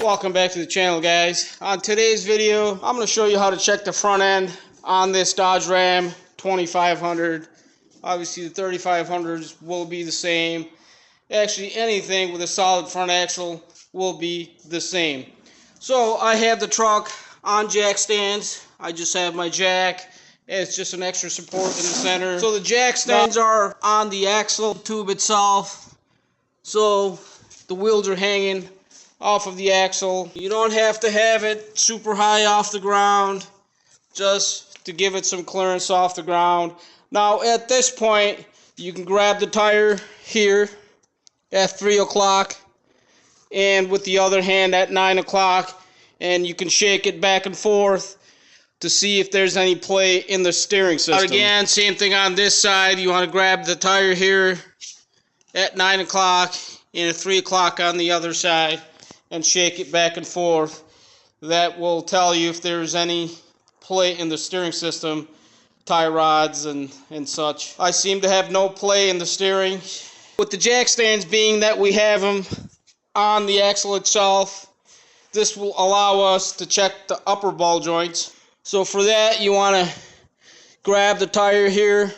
Welcome back to the channel, guys. On today's video, I'm going to show you how to check the front end on this Dodge Ram 2500. Obviously the 3500s will be the same. Actually, anything with a solid front axle will be the same. So I have the truck on jack stands. I just have my jack. It's just an extra support in the center. So the jack stands are on the axle tube itself. So the wheels are hanging off of the axle. You don't have to have it super high off the ground, just to give it some clearance off the ground. Now at this point, you can grab the tire here at 3 o'clock and with the other hand at 9 o'clock, and you can shake it back and forth to see if there's any play in the steering system. Again, same thing on this side. You want to grab the tire here at 9 o'clock and at 3 o'clock on the other side and shake it back and forth. That will tell you if there's any play in the steering system, tie rods and such. I seem to have no play in the steering. With the jack stands being that we have them on the axle itself, this will allow us to check the upper ball joints. So for that, you want to grab the tire here,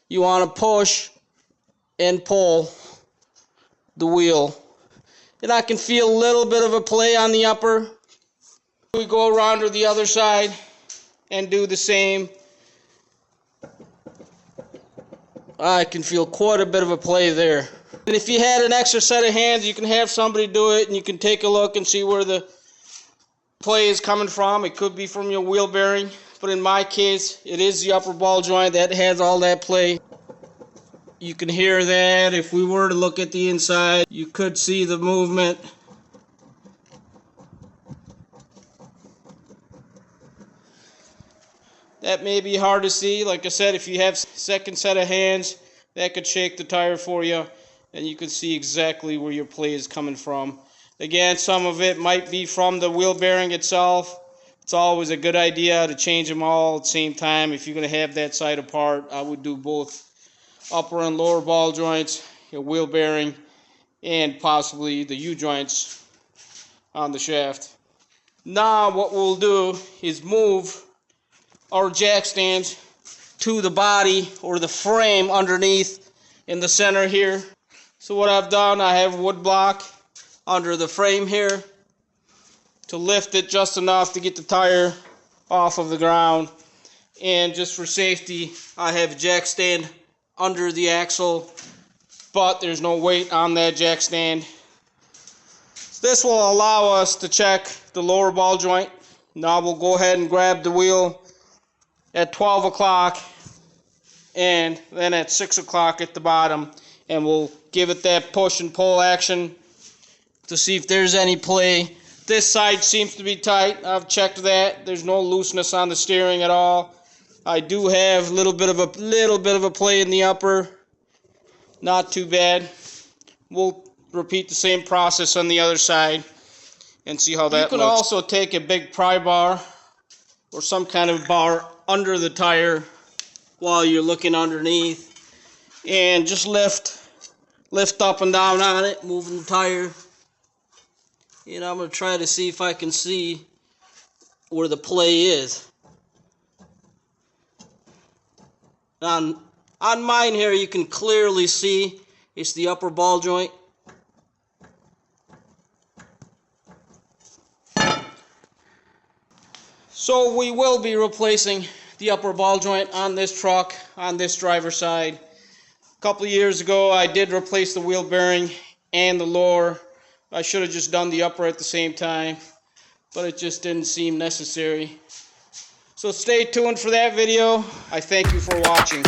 you want to push and pull the wheel. And I can feel a little bit of a play on the upper. We go around to the other side and do the same. I can feel quite a bit of a play there. And if you had an extra set of hands, you can have somebody do it and you can take a look and see where the play is coming from. It could be from your wheel bearing, but in my case, it is the upper ball joint that has all that play. You can hear that. If we were to look at the inside, you could see the movement. That may be hard to see. Like I said, if you have second set of hands, that could shake the tire for you, and you can see exactly where your play is coming from. Again, some of it might be from the wheel bearing itself. It's always a good idea to change them all at the same time. If you're going to have that side apart, I would do both upper and lower ball joints, your wheel bearing, and possibly the U-joints on the shaft. Now what we'll do is move our jack stands to the body or the frame underneath in the center here. So what I've done, I have a wood block under the frame here to lift it just enough to get the tire off of the ground. And just for safety, I have a jack stand under the axle, but there's no weight on that jack stand. So this will allow us to check the lower ball joint. Now we'll go ahead and grab the wheel at 12 o'clock and then at 6 o'clock at the bottom, and we'll give it that push and pull action to see if there's any play. This side seems to be tight. I've checked that. There's no looseness on the steering at all. I do have a little bit of a play in the upper. Not too bad. We'll repeat the same process on the other side and see how that looks. You can also take a big pry bar or some kind of bar under the tire while you're looking underneath and just lift up and down on it, moving the tire. And I'm going to try to see if I can see where the play is. On mine here, you can clearly see it's the upper ball joint. So we will be replacing the upper ball joint on this truck, on this driver's side. A couple of years ago, I did replace the wheel bearing and the lower. I should have just done the upper at the same time, but it just didn't seem necessary. So stay tuned for that video. I thank you for watching.